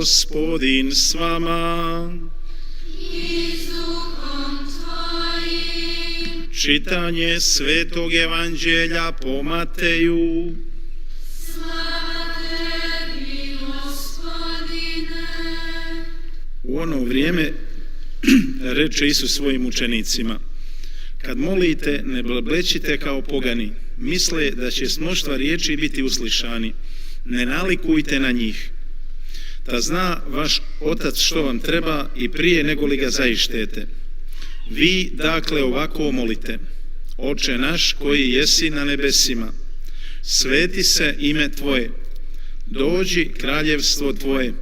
Gospodin s vama. Čitanje Svetog Evanđelja po Mateju. U ono vrijeme reče Isus svojim učenicima: kad molite, ne blebečite kao pogani, misle da će s mnoštva riječi biti uslišani. Ne nalikujte na njih. Ta zna vaš Otac što vam treba i prije nego li ga zaištete. Vi dakle ovako molite: Oče naš koji jesi na nebesima, sveti se ime Tvoje, dođi kraljevstvo Tvoje,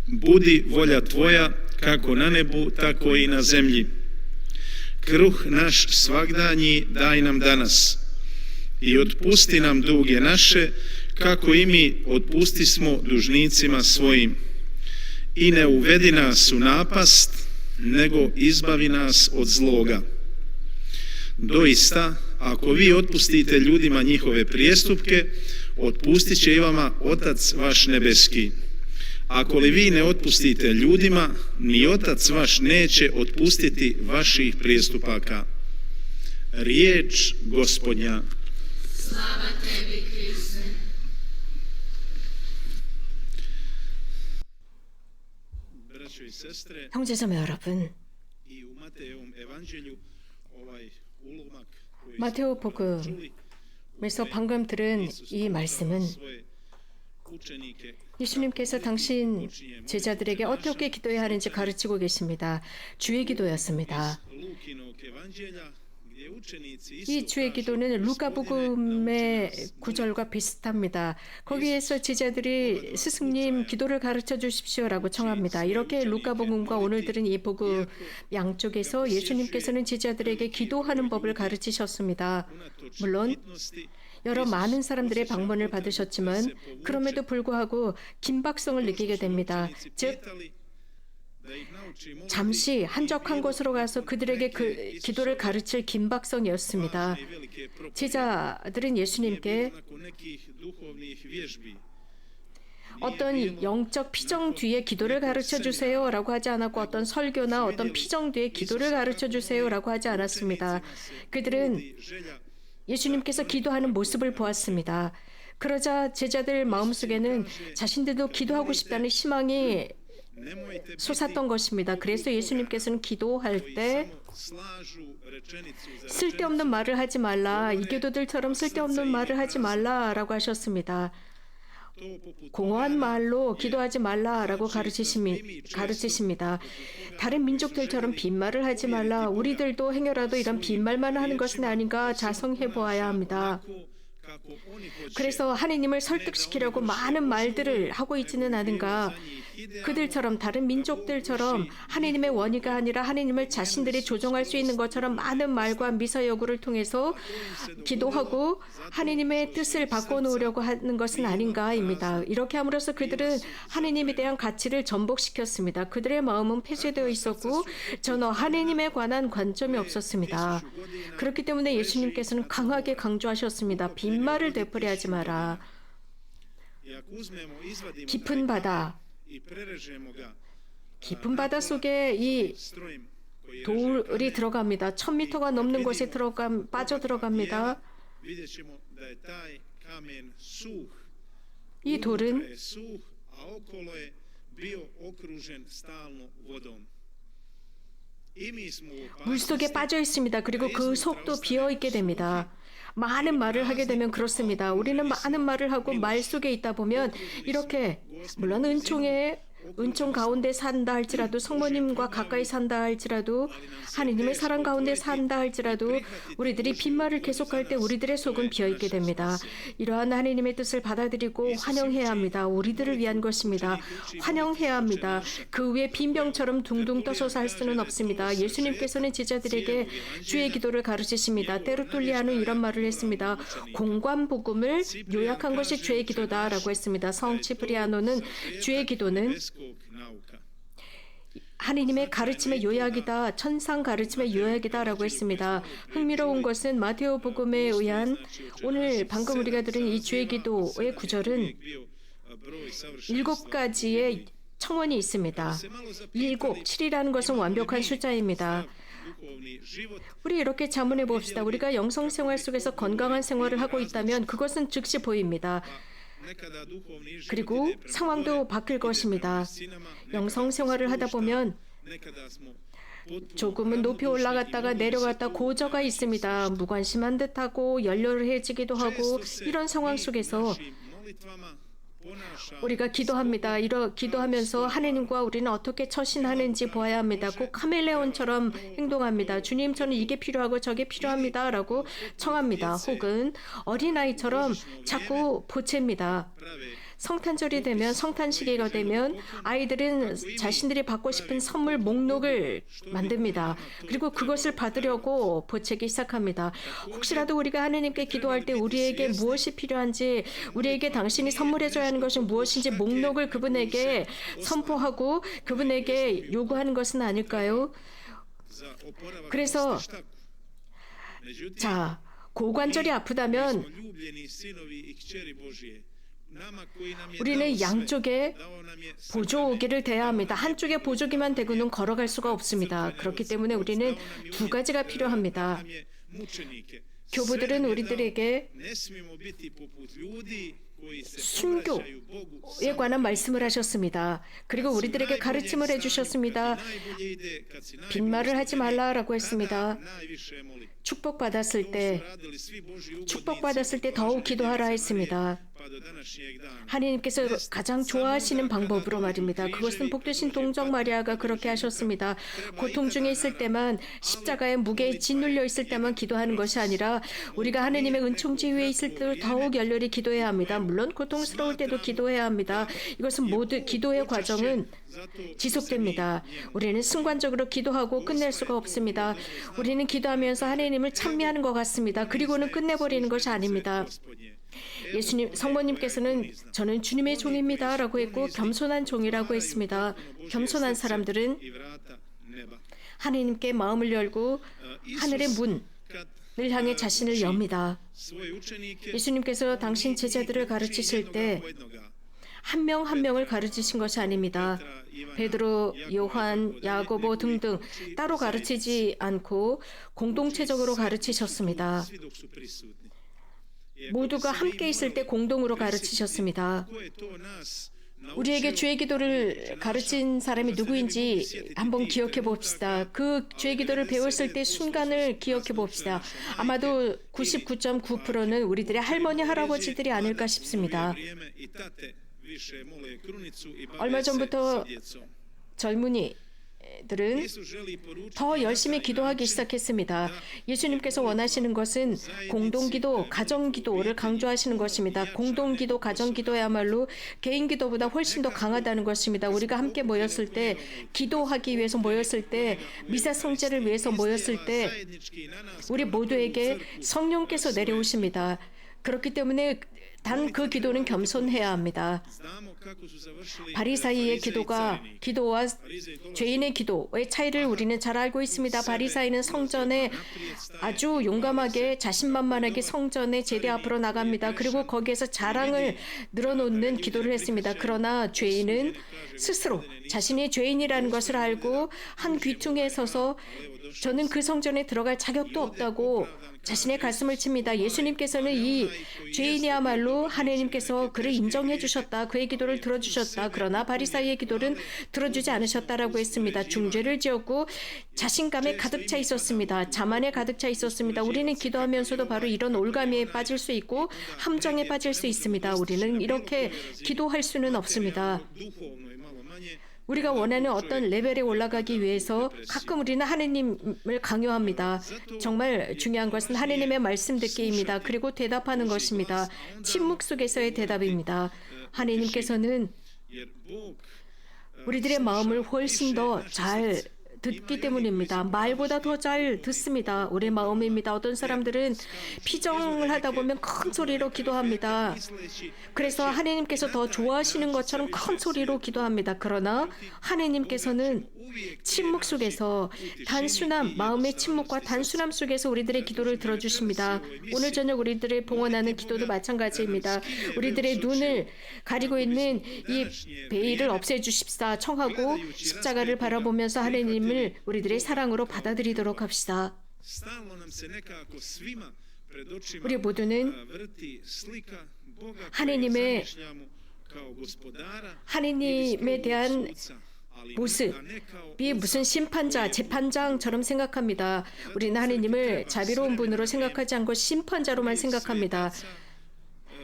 budi volja Tvoja kako na nebu, tako i na zemlji. Kruh naš svagdanji daj nam danas i otpusti nam duge naše, kako i mi otpustismo dužnicima svojim. I ne uvedi nas u napast, nego izbavi nas od zloga. Doista, ako vi otpustite ljudima njihove prijestupke, otpustit će i vama Otac vaš nebeski. Ako li vi ne otpustite ljudima, ni Otac vaš neće otpustiti vaših prijestupaka. Riječ Gospodnja. Slava tebi, Kriste. Braćo i sestre, 형제자매 여러분, i u Matejevom evanđelju ovaj ulomak koji 마테오 복음에서 방금 들은 이 말씀은 svoje učenike 예수님께서 당신 제자들에게 어떻게 기도해야 하는지 가르치고 계십니다. 주의 기도였습니다. Lukinog evanđelja gdje učenici 이 주의 기도는 루카복음의 구절과 비슷합니다. 거기에서 제자들이 스승님 기도를 가르쳐 주십시오라고 청합니다. 이렇게 루카복음과 오늘 들은 이 복음 양쪽에서 예수님께서는 제자들에게 기도하는 법을 가르치셨습니다. 물론 여러 많은 사람들의 방문을 받으셨지만 그럼에도 불구하고 긴박성을 느끼게 됩니다. 즉 잠시 한적한 곳으로 가서 그들에게 그 기도를 가르칠 긴박성이었습니다. 제자들은 예수님께 어떤 영적 피정 뒤에 기도를 가르쳐 주세요라고 하지 않았고 어떤 설교나 어떤 피정 뒤에 기도를 가르쳐 주세요라고 하지 않았습니다. 그들은 예수님께서 기도하는 모습을 보았습니다. 그러자 제자들 마음속에는 자신들도 기도하고 싶다는 희망이 솟았던 것입니다. 그래서 예수님께서는 기도할 때 쓸데없는 말을 하지 말라, 이교도들처럼 쓸데없는 말을 하지 말라라고 하셨습니다. 공허한 말로 기도하지 말라라고 가르치십니다. 다른 민족들처럼 빈말을 하지 말라. 우리들도 행여라도 이런 빈말만 하는 것은 아닌가 자성해 보아야 합니다. 그래서 하느님을 설득시키려고 많은 말들을 하고 있지는 않은가. 그들처럼 다른 민족들처럼 하느님의 원의가 아니라 하느님을 자신들이 조종할 수 있는 것처럼 많은 말과 미사여구를 통해서 기도하고 하느님의 뜻을 바꿔놓으려고 하는 것은 아닌가입니다. 이렇게 함으로써 그들은 하느님에 대한 가치를 전복시켰습니다. 그들의 마음은 폐쇄되어 있었고 전혀 하느님에 관한 관점이 없었습니다. 그렇기 때문에 예수님께서는 강하게 강조하셨습니다. 빈말을 되풀이하지 마라. 깊은 바다 속에 이 돌이 들어갑니다. 1000m가 넘는 곳에 빠져들어갑니다. 이 돌은 물속에 빠져 있습니다. 그리고 그 속도 비어 있게 됩니다. 많은 말을 하게 되면 그렇습니다. 우리는 많은 말을 하고 말 속에 있다 보면 이렇게 물론 은총 가운데 산다 할지라도 성모님과 가까이 산다 할지라도 하느님의 사랑 가운데 산다 할지라도 우리들이 빈말을 계속할 때 우리들의 속은 비어있게 됩니다. 이러한 하느님의 뜻을 받아들이고 환영해야 합니다. 우리들을 위한 것입니다. 환영해야 합니다. 그 위에 빈병처럼 둥둥 떠서 살 수는 없습니다. 예수님께서는 제자들에게 주의 기도를 가르치십니다. 때르툴리아는 이런 말을 했습니다. 공관복음을 요약한 것이 주의 기도다라고 했습니다. 성 치프리아노는 주의 기도는 하느님의 가르침의 요약이다, 천상 가르침의 요약이다라고 했습니다. 흥미로운 것은 마테오 복음에 의한 오늘 방금 우리가 들은 이 주의 기도의 구절은 7가지의 청원이 있습니다. 7, 7이라는 것은 완벽한 숫자입니다. 우리 이렇게 자문해 봅시다. 우리가 영성 생활 속에서 건강한 생활을 하고 있다면 그것은 즉시 보입니다. 그리고 상황도 바뀔 것입니다. 영성 생활을 하다 보면 조금은 높이 올라갔다가 내려갔다 고저가 있습니다. 무관심한 듯하고 열렬해지기도 하고 이런 상황 속에서 우리가 기도합니다. 기도하면서 하나님과 우리는 어떻게 처신하는지 보아야 합니다. 꼭 카멜레온처럼 행동합니다. 주님, 저는 이게 필요하고 저게 필요합니다. 라고 청합니다. 혹은 어린아이처럼 자꾸 보챕니다. 성탄절이 되면, 성탄 시기가 되면 아이들은 자신들이 받고 싶은 선물 목록을 만듭니다. 그리고 그것을 받으려고 보채기 시작합니다. 혹시라도 우리가 하나님께 기도할 때 우리에게 무엇이 필요한지, 우리에게 당신이 선물해줘야 하는 것은 무엇인지 목록을 그분에게 선포하고 그분에게 요구하는 것은 아닐까요? 그래서 자, 고관절이 아프다면 우리는 양쪽에 보조기를 대야 합니다. 한쪽에 보조기만 대고는 걸어갈 수가 없습니다. 그렇기 때문에 우리는 두 가지가 필요합니다. 교부들은 우리들에게 순교에 관한 말씀을 하셨습니다. 그리고 우리들에게 가르침을 해주셨습니다. 빈말을 하지 말라라고 했습니다. 축복받았을 때 더욱 기도하라 했습니다. 하나님께서 가장 좋아하시는 방법으로 말입니다. 그것은 복되신 동정 마리아가 그렇게 하셨습니다. 고통 중에 있을 때만, 십자가의 무게에 짓눌려 있을 때만 기도하는 것이 아니라 우리가 하나님의 은총지 위에 있을 때도 더욱 열렬히 기도해야 합니다. 물론 고통스러울 때도 기도해야 합니다. 이것은 모두 기도의 과정은 지속됩니다. 우리는 순간적으로 기도하고 끝낼 수가 없습니다. 우리는 기도하면서 하나님을 찬미하는 것 같습니다. 그리고는 끝내버리는 것이 아닙니다. 예수님, 성모님께서는 저는 주님의 종입니다 라고 했고 겸손한 종이라고 했습니다. 겸손한 사람들은 하나님께 마음을 열고 하늘의 문을 향해 자신을 엽니다. 예수님께서 당신 제자들을 가르치실 때 한 명 한 명을 가르치신 것이 아닙니다. 베드로, 요한, 야고보 등등 따로 가르치지 않고 공동체적으로 가르치셨습니다. 모두가 함께 있을 때 공동으로 가르치셨습니다. 우리에게 주의 기도를 가르친 사람이 누구인지 한번 기억해 봅시다. 그 주의 기도를 배웠을 때 순간을 기억해 봅시다. 아마도 99.9%는 우리들의 할머니, 할아버지들이 아닐까 싶습니다. 얼마 전부터 젊은이들은 더 열심히 기도하기 시작했습니다. 예수님께서 원하시는 것은 공동기도, 가정기도를 강조하시는 것입니다. 공동기도, 가정기도야말로 개인기도보다 훨씬 더 강하다는 것입니다. 우리가 함께 모였을 때, 기도하기 위해서 모였을 때, 미사 성제를 위해서 모였을 때 우리 모두에게 성령께서 내려오십니다. 그렇기 때문에 단 그 기도는 겸손해야 합니다. 바리사이의 기도와 죄인의 기도의 차이를 우리는 잘 알고 있습니다. 바리사이는 성전에 아주 용감하게 자신만만하게 성전의 제대 앞으로 나갑니다. 그리고 거기에서 자랑을 늘어놓는 기도를 했습니다. 그러나 죄인은 스스로 자신이 죄인이라는 것을 알고 한 귀퉁이에 서서 저는 그 성전에 들어갈 자격도 없다고 자신의 가슴을 칩니다. 예수님께서는 이 죄인이야말로 하나님께서 그를 인정해 주셨다. 그의 기도를 들어주셨다. 그러나 바리사이의 기도는 들어주지 않으셨다라고 했습니다. 중죄를 지었고 자신감에 가득 차 있었습니다. 자만에 가득 차 있었습니다. 우리는 기도하면서도 바로 이런 올가미에 빠질 수 있고 함정에 빠질 수 있습니다. 우리는 이렇게 기도할 수는 없습니다. 우리가 원하는 어떤 레벨에 올라가기 위해서 가끔 우리는 하나님을 강요합니다. 정말 중요한 것은 하나님의 말씀 듣기입니다. 그리고 대답하는 것입니다. 침묵 속에서의 대답입니다. 하나님께서는 우리들의 마음을 훨씬 더 잘 듣기 때문입니다. 말보다 더 잘 듣습니다. 우리의 마음입니다. 어떤 사람들은 피정을 하다 보면 큰 소리로 기도합니다. 그래서 하나님께서 더 좋아하시는 것처럼 큰 소리로 기도합니다. 그러나 하나님께서는 침묵 속에서 단순함, 마음의 침묵과 단순함 속에서 우리들의 기도를 들어주십니다. 오늘 저녁 우리들의 봉헌하는 기도도 마찬가지입니다. 우리들의 눈을 가리고 있는 이 베일을 없애주십사 청하고 십자가를 바라보면서 하나님을 우리들의 사랑으로 받아들이도록 합시다. 우리 모두는 하나님에 대한 모습이 무슨 심판자, 재판장처럼 생각합니다. 우리는 하나님을 자비로운 분으로 생각하지 않고 심판자로만 생각합니다.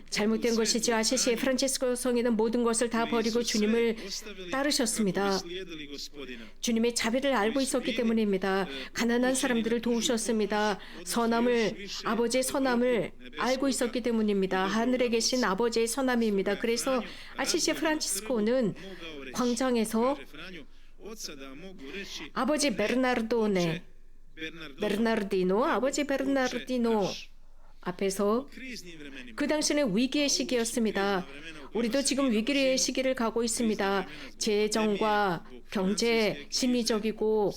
잘못된 것이지 아시시의 프란치스코 성인은 모든 것을 다 버리고 주님을 따르셨습니다. 주님의 자비를 알고 있었기 때문입니다. 가난한 사람들을 도우셨습니다. 아버지의 선함을 알고 있었기 때문입니다. 하늘에 계신 아버지의 선함입니다. 그래서 아시시 프란치스코는 광장에서 아버지 아버지 베르나르디노 앞에서 그 당시는 위기의 시기였습니다. 우리도 지금 위기의 시기를 가고 있습니다. 재정과 경제, 심리적이고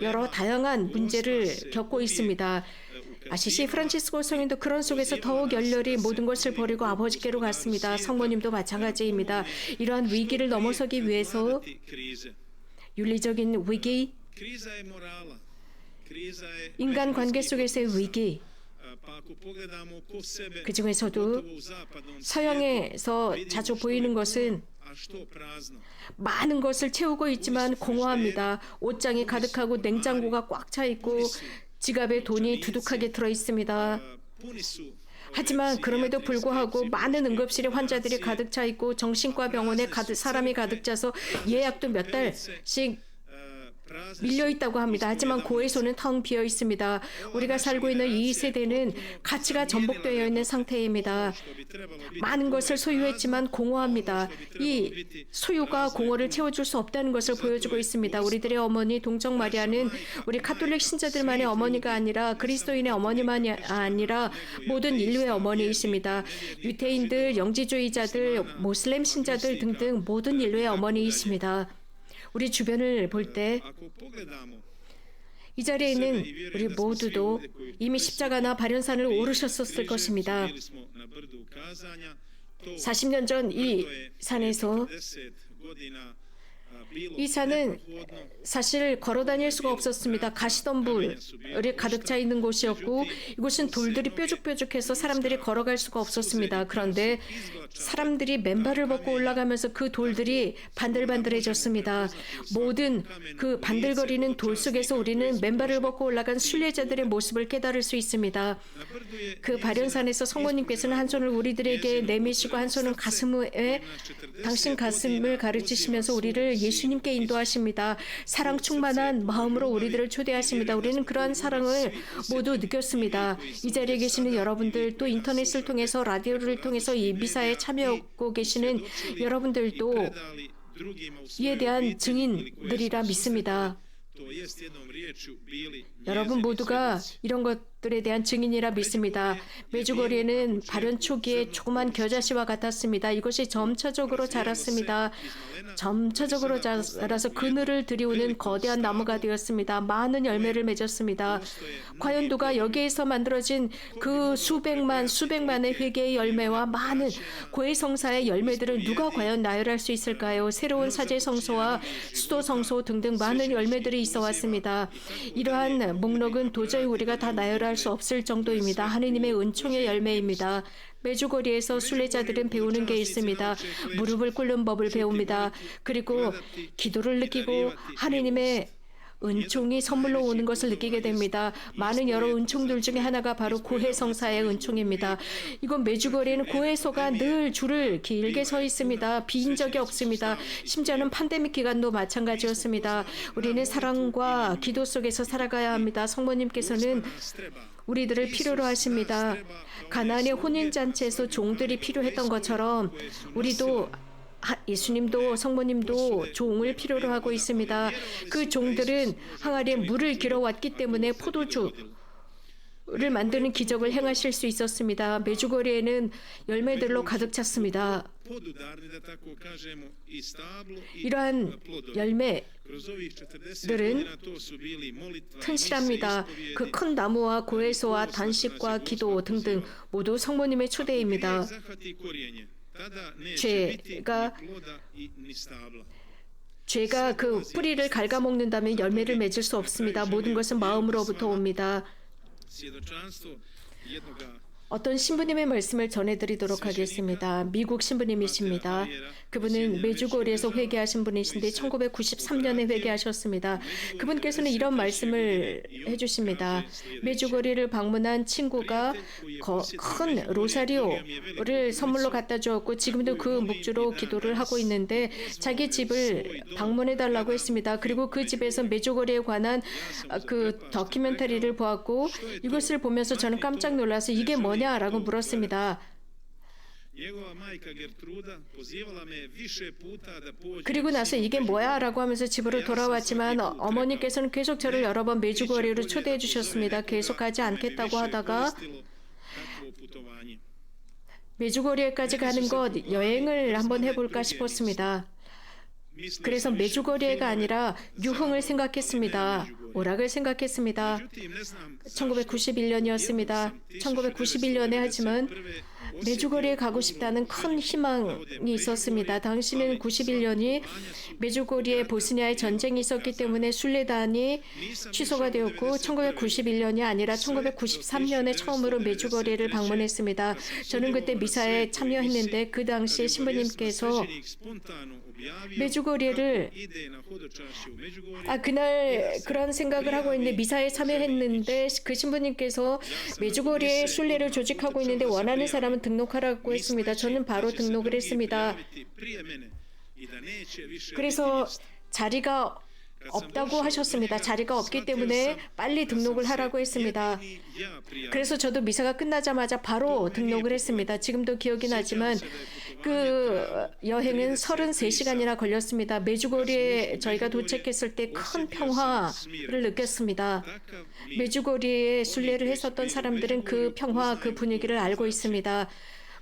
여러 다양한 문제를 겪고 있습니다. 아시시 프란치스코 성인도 그런 속에서 더욱 열렬히 모든 것을 버리고 아버지께로 갔습니다. 성모님도 마찬가지입니다. 이러한 위기를 넘어서기 위해서 윤리적인 위기, 인간관계 속에서의 위기, 그 중에서도 서양에서 자주 보이는 것은 많은 것을 채우고 있지만 공허합니다. 옷장이 가득하고 냉장고가 꽉 차 있고 지갑에 돈이 두둑하게 들어 있습니다. 하지만 그럼에도 불구하고 많은 응급실에 환자들이 가득 차 있고 정신과 병원에 사람이 가득 차서 예약도 몇 달씩 밀려 있다고 합니다. 하지만 고해소는 텅 비어 있습니다. 우리가 살고 있는 이 세대는 가치가 전복되어 있는 상태입니다. 많은 것을 소유했지만 공허합니다. 이 소유가 공허를 채워줄 수 없다는 것을 보여주고 있습니다. 우리들의 어머니 동정 마리아는 우리 카톨릭 신자들만의 어머니가 아니라 그리스도인의 어머니만이 아니라 모든 인류의 어머니이십니다. 유태인들, 영지주의자들, 모슬렘 신자들 등등 모든 인류의 어머니이십니다. 우리 주변을 볼 때 이 자리에 있는 우리 모두도 이미 십자가나 발연산을 오르셨었을 것입니다. 40년 전 이 산에서 이 산은 사실 걸어 다닐 수가 없었습니다. 가시덤불이 가득 차 있는 곳이었고 이곳은 돌들이 뾰족뾰족해서 사람들이 걸어갈 수가 없었습니다. 그런데 사람들이 맨발을 벗고 올라가면서 그 돌들이 반들반들해졌습니다. 모든 그 반들거리는 돌 속에서 우리는 맨발을 벗고 올라간 순례자들의 모습을 깨달을 수 있습니다. 그 발연산에서 성모님께서는 한 손을 우리들에게 내미시고 한 손은 가슴에 당신 가슴을 가르치시면서 우리를 예수님께 인도하십니다. 사랑 충만한 마음으로 우리들을 초대하십니다. 우리는 그러한 사랑을 모두 느꼈습니다. 이 자리에 계시는 여러분들, 또 인터넷을 통해서 라디오를 통해서 이 미사에 참여하고 계시는 여러분들도 이에 대한 증인들이라 믿습니다. 여러분 모두가 이런 것들에 대한 증인이라 믿습니다. 메주거리에는 발현 초기에 조그만 겨자씨와 같았습니다. 이것이 점차적으로 자랐습니다. 점차적으로 자라서 그늘을 들이우는 거대한 나무가 되었습니다. 많은 열매를 맺었습니다. 과연 누가 여기에서 만들어진 그 수백만의 회개의 열매와 많은 고해성사의 열매들을 누가 과연 나열할 수 있을까요? 새로운 사제성소와 수도성소 등등 많은 열매들이 있어 왔습니다. 이러한 목록은 도저히 우리가 다 나열할 수 없을 정도입니다. 하느님의 은총의 열매입니다. 메주거리에서 순례자들은 배우는 게 있습니다. 무릎을 꿇는 법을 배웁니다. 그리고 기도를 느끼고 하느님의 은총이 선물로 오는 것을 느끼게 됩니다. 많은 여러 은총들 중에 하나가 바로 고해성사의 은총입니다. 이건 메주거리에는 고해소가 늘 줄을 길게 서 있습니다. 빈 적이 없습니다. 심지어는 팬데믹 기간도 마찬가지였습니다. 우리는 사랑과 기도 속에서 살아가야 합니다. 성모님께서는 우리들을 필요로 하십니다. 가나안의 혼인잔치에서 종들이 필요했던 것처럼 우리도 예수님도 성모님도 종을 필요로 하고 있습니다. 그 종들은 항아리에 물을 길어왔기 때문에 포도주를 만드는 기적을 행하실 수 있었습니다. 메주거리에는 열매들로 가득 찼습니다. podudarni, da tako kažemo, i stablo i 이러한 plodovi. 열매들은 Kroz ovih 40 godina to su bili molitva, 튼실합니다. 그 큰 나무와 고해소와 단식과 기도 등등 모두 성모님의 초대입니다. 죄가 그 뿌리를 갉아먹는다면 열매를 맺을 수 없습니다. 모든 것은 마음으로부터 옵니다. 어떤 신부님의 말씀을 전해드리도록 하겠습니다. 미국 신부님이십니다. 그분은 메주고리에서 회개하신 분이신데 1993년에 회개하셨습니다. 그분께서는 이런 말씀을 해주십니다. 메주고리를 방문한 친구가 큰 로사리오를 선물로 갖다 주었고 지금도 그 묵주로 기도를 하고 있는데 자기 집을 방문해달라고 했습니다. 그리고 그 집에서 메주고리에 관한 그 다큐멘터리를 보았고 이것을 보면서 저는 깜짝 놀라서 이게 뭐냐라고 물었습니다. 그리고 나서 이게 뭐야? 라고 하면서 집으로 돌아왔지만 어머니께서는 계속 저를 여러 번 메주고리로 초대해 주셨습니다. 계속 가지 않겠다고 하다가 메주고리에까지 가는 것 여행을 한번 해볼까 싶었습니다. 그래서 메주고리에가 아니라 유흥을 생각했습니다. 오락을 생각했습니다. 1991년이었습니다. 1991년에 하지만 메주고리에 가고 싶다는 큰 희망이 있었습니다. 당시는 91년이 메주고리에 보스니아의 전쟁이 있었기 때문에 순례단이 취소가 되었고 1991년이 아니라 1993년에 처음으로 메주고리를 방문했습니다. 저는 그때 미사에 참여했는데 그 당시에 신부님께서 메주고리를 그날 그런 생각을 하고 있는데 미사에 참여했는데 그 신부님께서 메주고리에 순례를 조직하고 있는데 원하는 사람은 등록하라고 했습니다. 저는 바로 등록을 했습니다. 그래서 자리가 없다고 하셨습니다. 자리가 없기 때문에 빨리 등록을 하라고 했습니다. 그래서 저도 미사가 끝나자마자 바로 등록을 했습니다. 지금도 기억이 나지만 그 여행은 33시간이나 걸렸습니다. 메주고리에 저희가 도착했을 때 큰 평화를 느꼈습니다. 메주고리에 순례를 했었던 사람들은 그 평화, 그 분위기를 알고 있습니다.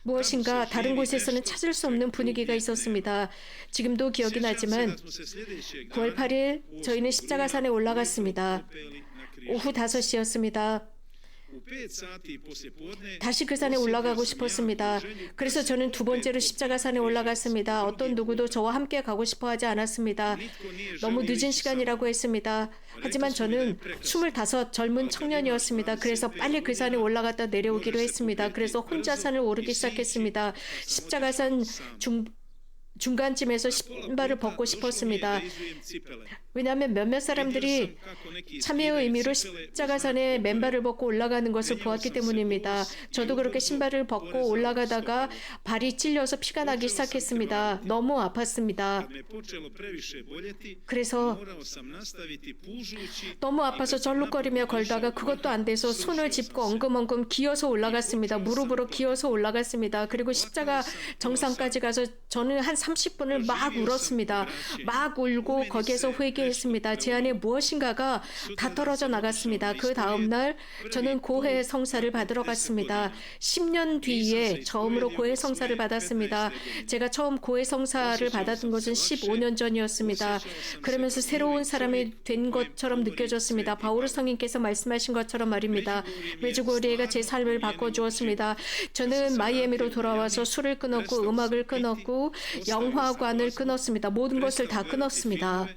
무엇인가 다른 곳에서는 찾을 수 없는 분위기가 있었습니다. 지금도 기억이 나지만 9월 8일 저희는 십자가산에 올라갔습니다. 오후 5시였습니다. 다시 그 산에 올라가고 싶었습니다. 그래서 저는 두 번째로 십자가산에 올라갔습니다. 어떤 누구도 저와 함께 가고 싶어 하지 않았습니다. 너무 늦은 시간이라고 했습니다. 하지만 저는 25 젊은 청년이었습니다. 그래서 빨리 그 산에 올라갔다 내려오기로 했습니다. 그래서 혼자 산을 오르기 시작했습니다. 십자가산 중간쯤에서 신발을 벗고 싶었습니다. 왜냐하면 몇몇 사람들이 참회의 의미로 십자가산에 맨발을 벗고 올라가는 것을 보았기 때문입니다. 저도 그렇게 신발을 벗고 올라가다가 발이 찔려서 피가 나기 시작했습니다. 너무 아팠습니다. 그래서 너무 아파서 절룩거리며 걸다가 그것도 안 돼서 손을 짚고 엉금엉금 기어서 올라갔습니다. 무릎으로 기어서 올라갔습니다. 그리고 십자가 정상까지 가서 저는 한 30분을 막 울었습니다. 막 울고 거기에서 회개했습니다. 제 안에 무엇인가가 다 떨어져 나갔습니다. 그 다음날 저는 고해 성사를 받으러 갔습니다. 10년 뒤에 처음으로 고해 성사를 받았습니다. 제가 처음 고해 성사를 받았던 것은 15년 전이었습니다. 그러면서 새로운 사람이 된 것처럼 느껴졌습니다. 바오르 성인께서 말씀하신 것처럼 말입니다. 메주고리에가 제 삶을 바꿔주었습니다. 저는 마이애미로 돌아와서 술을 끊었고 음악을 끊었고 영화관을 끊었습니다. 모든 것을 다 끊었습니다.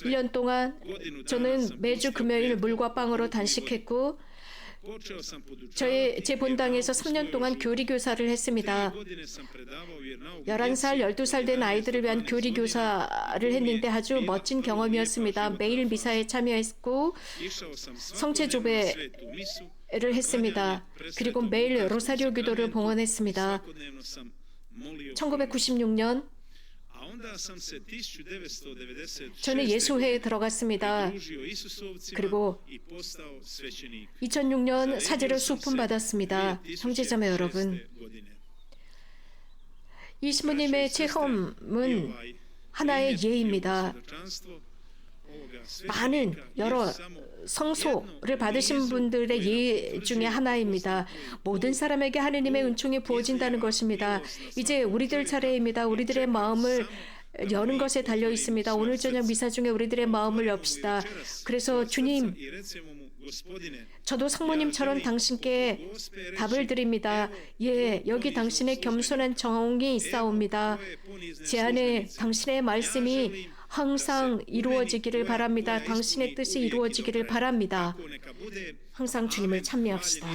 1년 동안 저는 매주 금요일 물과 빵으로 단식했고 제 본당에서 3년 동안 교리교사를 했습니다. 11살, 12살 된 아이들을 위한 교리교사를 했는데 아주 멋진 경험이었습니다. 매일 미사에 참여했고 성체조배를 했습니다. 그리고 매일 로사리오 기도를 봉헌했습니다. 1996년 저는 예수회에 들어갔습니다. 그리고 2006년 사제를 수품 받았습니다. 형제자매 여러분, 이 신부님의 체험은 하나의 예입니다. 많은 여러 성소를 받으신 분들의 예 중에 하나입니다. 모든 사람에게 하느님의 은총이 부어진다는 것입니다. 이제 우리들 차례입니다. 우리들의 마음을 여는 것에 달려 있습니다. 오늘 저녁 미사 중에 우리들의 마음을 엽시다. 그래서 주님, 저도 상무님처럼 당신께 답을 드립니다. 예, 여기 당신의 겸손한 정이 있사옵니다. 제 안에 당신의 말씀이 항상 이루어지기를 바랍니다. 당신의 뜻이 이루어지기를 바랍니다. 항상 주님을 찬미합시다.